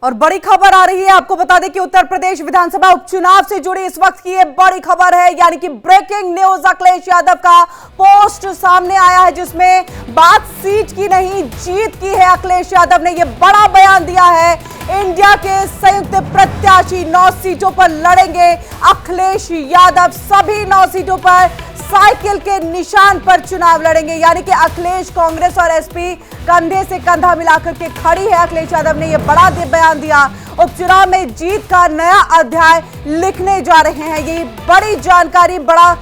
और बड़ी खबर आ रही है, आपको बता दें कि उत्तर प्रदेश विधानसभा उपचुनाव से जुड़ी इस वक्त की ये बड़ी खबर है, यानी कि ब्रेकिंग न्यूज। अखिलेश यादव का पोस्ट सामने आया है जिसमें बात सीट की नहीं जीत की है। अखिलेश यादव ने यह बड़ा बयान दिया है, इंडिया के संयुक्त प्रत्याशी 9 सीटों पर लड़ेंगे। अखिलेश यादव सभी 9 सीटों पर साइकिल के निशान पर चुनाव लड़ेंगे, यानी कि अखिलेश कांग्रेस और एसपी कंधे से कंधा मिलाकर के खड़ी है। अखिलेश यादव ने यह बड़ा बयान दिया, उपचुनाव में जीत का नया अध्याय लिखने जा रहे हैं। ये बड़ी जानकारी, बड़ा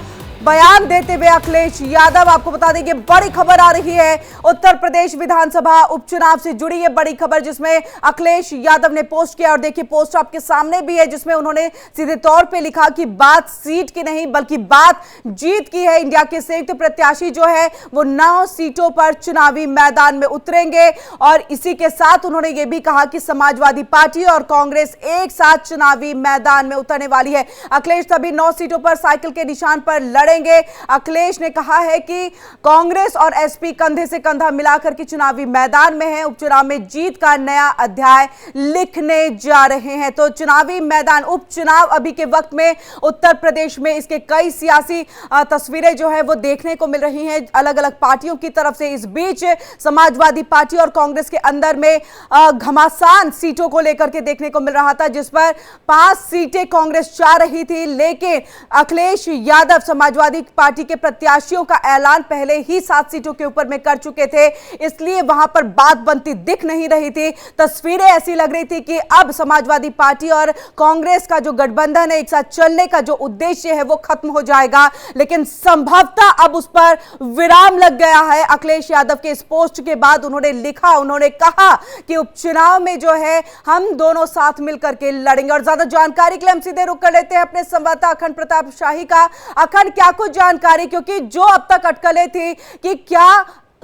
बयान देते हुए अखिलेश यादव, आपको बता दें कि बड़ी खबर आ रही है उत्तर प्रदेश विधानसभा उपचुनाव से जुड़ी ये बड़ी खबर, जिसमें अखिलेश यादव ने पोस्ट किया। और देखिए पोस्ट आपके सामने भी है, जिसमें उन्होंने सीधे तौर पे लिखा कि बात सीट की नहीं बल्कि बात जीत की है। इंडिया के संयुक्त प्रत्याशी जो है वो 9 सीटों पर चुनावी मैदान में उतरेंगे। और इसी के साथ उन्होंने ये भी कहा कि समाजवादी पार्टी और कांग्रेस एक साथ चुनावी मैदान में उतरने वाली है। अखिलेश सभी 9 सीटों पर साइकिल के निशान पर लड़े। अखिलेश ने कहा है कि कांग्रेस और एसपी कंधे से कंधा मिलाकर के चुनावी मैदान में है, उपचुनाव में जीत का नया अध्याय लिखने जा रहे हैं। तो चुनावी मैदान, उपचुनाव अभी के वक्त में उत्तर प्रदेश में इसके कई सियासी तस्वीरें जो है वो देखने को मिल रही हैं अलग अलग पार्टियों की तरफ से। इस बीच समाजवादी पार्टी और कांग्रेस के अंदर में घमासान सीटों को लेकर के देखने को मिल रहा था, जिस पर 5 सीटें कांग्रेस चाह रही थी, लेकिन अखिलेश यादव समाजवादी पार्टी के प्रत्याशियों का ऐलान पहले ही 7 सीटों के ऊपर में कर चुके थे, इसलिए वहां पर बात बनती दिख नहीं रही थी। तस्वीरें ऐसी लग रही थी कि अब समाजवादी पार्टी और कांग्रेस का जो गठबंधन है, एक साथ चलने का जो उद्देश्य है वो खत्म हो जाएगा, लेकिन संभवतः अब उस पर विराम लग गया है। अखिलेश यादव के इस पोस्ट के बाद उन्होंने लिखा, उन्होंने कहा कि उपचुनाव में जो है हम दोनों साथ मिलकर के लड़ेंगे। और ज्यादा जानकारी के लिए हम सीधे रुक कर लेते हैं अपने संवाददाता अखंड प्रताप शाही का। अखंड, क्या कुछ जानकारी, क्योंकि जो अब तक अटकलें थी कि क्या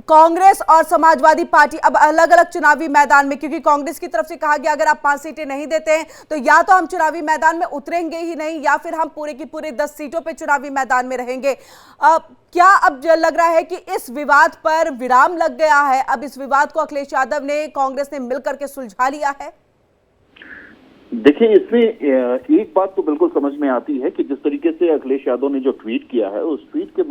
कांग्रेस और समाजवादी पार्टी अब अलग अलग चुनावी मैदान में, क्योंकि कांग्रेस की तरफ से कहा गया अगर आप 5 सीटें नहीं देते हैं तो या तो हम चुनावी मैदान में उतरेंगे ही नहीं या फिर हम पूरे की पूरे 10 सीटों पे चुनावी मैदान में रहेंगे। क्या अब लग रहा है कि इस विवाद पर विराम लग गया है, अब इस विवाद को अखिलेश यादव ने, कांग्रेस ने मिलकर के सुलझा लिया है? देखिए, इसमें एक बात तो बिल्कुल समझ में आती है कि जिस तरीके से अखिलेश यादव ने जो ट्वीट किया है, उस ट्वीट के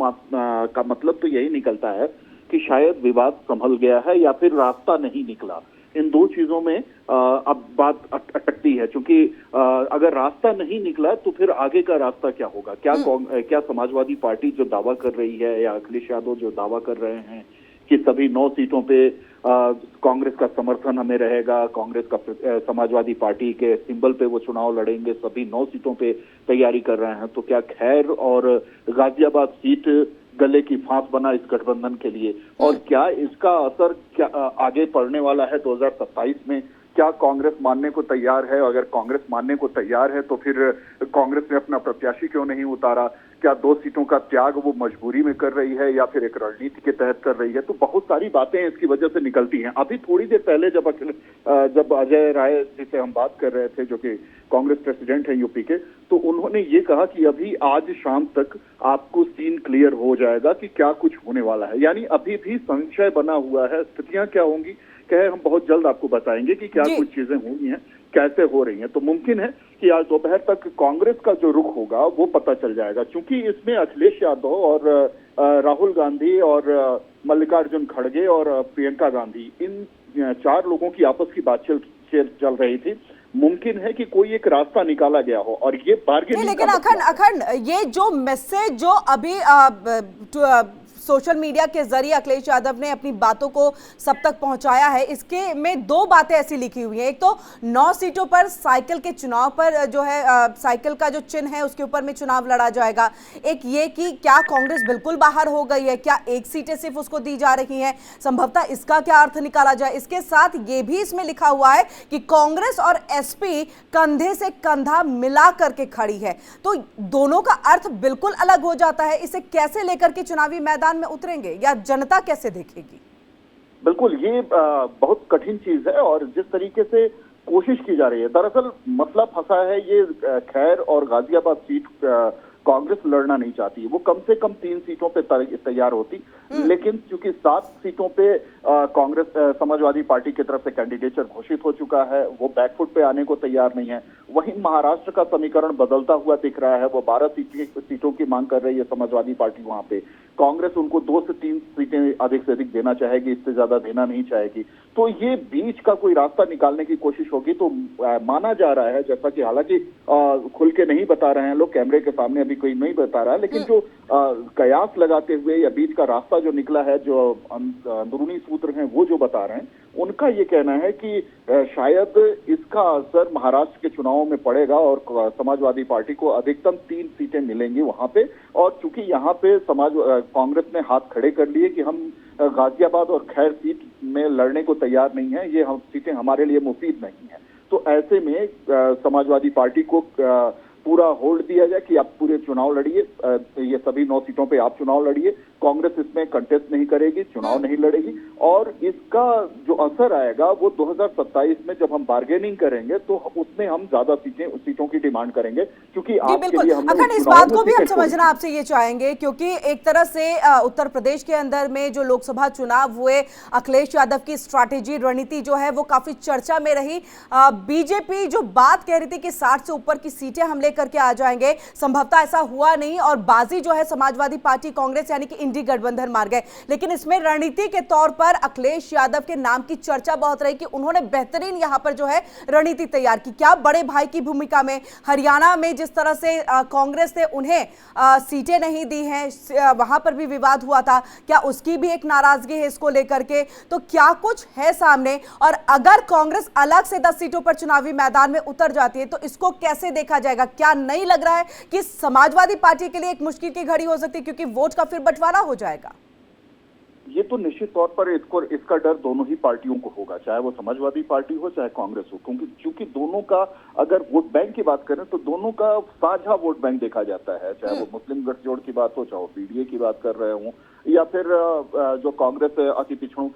का मतलब तो यही निकलता है कि शायद विवाद संभल गया है या फिर रास्ता नहीं निकला। इन दो चीजों में अब बात अटकती है, क्योंकि अगर रास्ता नहीं निकला तो फिर आगे का रास्ता क्या होगा? क्या समाजवादी पार्टी जो दावा कर रही है या अखिलेश यादव जो दावा कर रहे हैं कि सभी 9 सीटों पे कांग्रेस का समर्थन हमें रहेगा, कांग्रेस का समाजवादी पार्टी के सिंबल पे वो चुनाव लड़ेंगे, सभी 9 सीटों पे तैयारी कर रहे हैं, तो क्या खैर और गाजियाबाद सीट गले की फांस बना इस गठबंधन के लिए? और क्या इसका असर क्या आगे पड़ने वाला है 2027 में? क्या कांग्रेस मानने को तैयार है? अगर कांग्रेस मानने को तैयार है तो फिर कांग्रेस ने अपना प्रत्याशी क्यों नहीं उतारा? क्या 2 सीटों का त्याग वो मजबूरी में कर रही है या फिर एक रणनीति के तहत कर रही है? तो बहुत सारी बातें इसकी वजह से निकलती हैं। अभी थोड़ी देर पहले जब अजय राय जी से हम बात कर रहे थे, जो कि कांग्रेस प्रेसिडेंट है यूपी के, तो उन्होंने ये कहा कि अभी आज शाम तक आपको सीन क्लियर हो जाएगा कि क्या कुछ होने वाला है। यानी अभी भी संशय बना हुआ है, स्थितियां क्या होंगी कहे हम बहुत जल्द आपको बताएंगे कि क्या कुछ चीजें हुई हैं, कैसे हो रही हैं। तो मुमकिन है कि आज दोपहर तक कांग्रेस का जो रुख होगा वो पता चल जाएगा, क्योंकि इसमें अखिलेश यादव और राहुल गांधी और मल्लिकार्जुन खड़गे और प्रियंका गांधी, इन 4 लोगों की आपस की बातचीत चल रही थी। मुमकिन है कि कोई एक रास्ता निकाला गया हो और ये बार्गेनिंग। लेकिन अखंड, ये जो मैसेज जो अभी सोशल मीडिया के जरिए अखिलेश यादव ने अपनी बातों को सब तक पहुंचाया है, इसके में 2 बातें ऐसी लिखी हुई हैं। एक तो 9 सीटों पर साइकिल के चुनाव पर जो है साइकिल का जो चिन्ह है उसके ऊपर में चुनाव लड़ा जाएगा। एक ये कि क्या कांग्रेस बिल्कुल बाहर हो गई है, क्या 1 सीटें सिर्फ उसको दी जा रही हैं, संभवतः इसका क्या अर्थ निकाला जाए। इसके साथ ये भी इसमें लिखा हुआ है कि कांग्रेस और एसपी कंधे से कंधा मिला करके खड़ी है, तो दोनों का अर्थ बिल्कुल अलग हो जाता है। इसे कैसे लेकर के चुनावी मैदान में उतरेंगे या जनता कैसे देखेगी? बिल्कुल, ये बहुत कठिन चीज है और जिस तरीके से कोशिश की जा रही है, दरअसल मसला फंसा है ये खैर और गाजियाबाद सीट कांग्रेस लड़ना नहीं चाहती, वो कम से कम 3 सीटों पे तैयार होती, लेकिन क्योंकि 7 सीटों पे कांग्रेस समाजवादी पार्टी की तरफ से कैंडिडेचर घोषित हो चुका है, वो बैकफुट पे आने को तैयार नहीं है। वहीं महाराष्ट्र का समीकरण बदलता हुआ दिख रहा है, वो 12 सीटों की मांग कर रही है समाजवादी पार्टी वहां पे। कांग्रेस उनको 2 से 3 सीटें अधिक से अधिक देना चाहेगी, इससे ज्यादा देना नहीं चाहेगी। तो ये बीच का कोई रास्ता निकालने की कोशिश होगी। तो माना जा रहा है, जैसा कि हालांकि खुल के नहीं बता रहे हैं लोग, कैमरे के सामने अभी कोई नहीं बता रहा है, लेकिन जो कयास लगाते हुए या बीच का रास्ता जो निकला है, जो अंदरूनी सूत्र हैं वो जो बता रहे हैं, उनका ये कहना है कि शायद इसका असर महाराष्ट्र के चुनावों में पड़ेगा और समाजवादी पार्टी को अधिकतम 3 सीटें मिलेंगी वहां पे। और चूंकि यहाँ पे कांग्रेस ने हाथ खड़े कर लिए कि हम गाजियाबाद और खैर सीट में लड़ने को तैयार नहीं है, ये सीटें हमारे लिए मुफीद नहीं है, तो ऐसे में समाजवादी पार्टी को पूरा होल्ड दिया जाए कि आप पूरे चुनाव लड़िए, ये सभी 9 सीटों पे आप चुनाव लड़िए, कांग्रेस इसमें कंटेस्ट नहीं करेगी, चुनाव नहीं लड़ेगी। और इसका जो असर आएगा वो 2027 में जब हम बार्गेनिंग करेंगे तो उसमें हम ज्यादा सीटों की डिमांड करेंगे, क्योंकि आपके लिए हम अखंड इस बात को भी हम समझना आपसे ये चाहेंगे, क्योंकि एक तरह से उत्तर प्रदेश के अंदर में जो लोकसभा चुनाव हुए, अखिलेश यादव की स्ट्रैटेजी रणनीति जो है वो काफी चर्चा में रही। बीजेपी जो बात कह रही थी कि 60 से ऊपर की सीटें हम लेकर के आ जाएंगे, संभवतः ऐसा हुआ नहीं और बाजी जो है समाजवादी पार्टी कांग्रेस यानी कि इंडी गठबंधन मार गए। लेकिन इसमें रणनीति के तौर पर अखिलेश यादव के नाम की चर्चा बहुत रही कि उन्होंने बेहतरीन यहां पर जो है रणनीति तैयार की। क्या बड़े भाई की भूमिका में हरियाणा में जिस तरह से कांग्रेस ने उन्हें सीटें नहीं दी हैं, वहां पर भी विवाद हुआ था, क्या उसकी भी एक नाराजगी है इसको लेकर के? तो क्या कुछ है सामने? और अगर कांग्रेस अलग से 10 सीटों पर चुनावी मैदान में उतर जाती है तो इसको कैसे देखा जाएगा? क्या नहीं लग रहा है कि समाजवादी पार्टी के लिए एक मुश्किल की घड़ी हो सकती है, क्योंकि वोट का फिर बंटवारा हो जाएगा? ये तो निश्चित तौर पर इसका डर दोनों ही पार्टियों को होगा, चाहे वो समाजवादी पार्टी हो चाहे कांग्रेस हो, क्योंकि दोनों का अगर वोट बैंक की बात करें तो दोनों का साझा वोट बैंक देखा जाता है, चाहे वो मुस्लिम गठजोड़ की बात हो, चाहे वो पीडीए की बात कर रहे हो, या फिर जो कांग्रेस अति पिछड़ों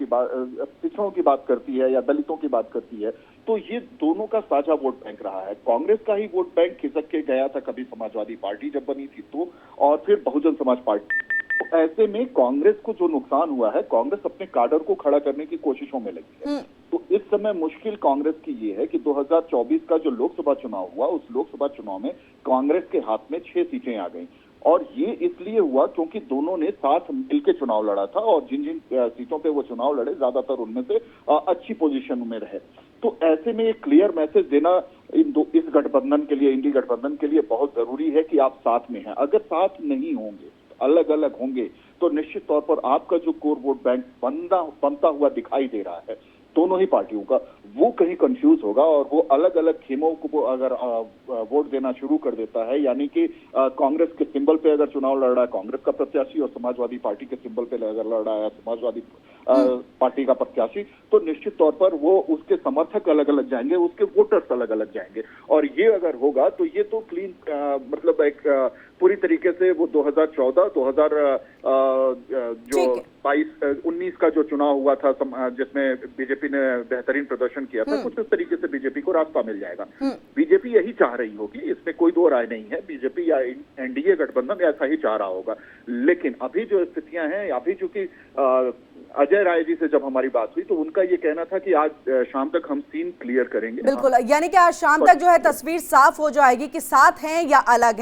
की बात करती है या दलितों की बात करती है, तो ये दोनों का साझा वोट बैंक रहा है। कांग्रेस का ही वोट बैंक खिसक के गया था कभी समाजवादी पार्टी जब बनी थी तो, और फिर बहुजन समाज पार्टी। तो ऐसे में कांग्रेस को जो नुकसान हुआ है, कांग्रेस अपने काडर को खड़ा करने की कोशिशों में लगी है। तो इस समय मुश्किल कांग्रेस की ये है कि 2024 का जो लोकसभा चुनाव हुआ, उस लोकसभा चुनाव में कांग्रेस के हाथ में 6 सीटें आ गई, और ये इसलिए हुआ क्योंकि दोनों ने साथ मिलकर चुनाव लड़ा था, और जिन जिन सीटों पे वो चुनाव लड़े ज्यादातर उनमें से अच्छी पोजीशन में रहे। तो ऐसे में एक क्लियर मैसेज देना इस गठबंधन के लिए, इंडी गठबंधन के लिए बहुत जरूरी है कि आप साथ में हैं। अगर साथ नहीं होंगे, अलग अलग होंगे, तो निश्चित तौर पर आपका जो कोर वोट बैंक बनता हुआ दिखाई दे रहा है दोनों ही पार्टियों का, वो कहीं कंफ्यूज होगा और वो अलग अलग खेमों को अगर वोट देना शुरू कर देता है, यानी कि कांग्रेस के सिंबल पे अगर चुनाव लड़ रहा है कांग्रेस का प्रत्याशी और समाजवादी पार्टी के सिंबल पे अगर लड़ रहा है समाजवादी पार्टी का प्रत्याशी, तो निश्चित तौर पर वो उसके समर्थक अलग अलग जाएंगे, उसके वोटर्स अलग अलग जाएंगे। और ये अगर होगा तो ये तो क्लीन मतलब एक पूरी तरीके से वो 2014 जो 22-19 का जो चुनाव हुआ था जिसमें बीजेपी ने बेहतरीन प्रदर्शन किया था, कुछ इस तरीके से बीजेपी को रास्ता मिल जाएगा। बीजेपी यही चाह रही होगी, इसमें कोई दो राय नहीं है, बीजेपी या एनडीए गठबंधन ऐसा ही चाह रहा होगा। लेकिन अभी जो स्थितियां हैं, अभी चूंकि अजय राय जी से जब हमारी बात हुई तो उनका ये कहना था कि आज शाम तक हम सीन क्लियर करेंगे। बिल्कुल, यानी कि आज शाम तक जो है तस्वीर साफ हो जाएगी कि साथ हैं या अलग है।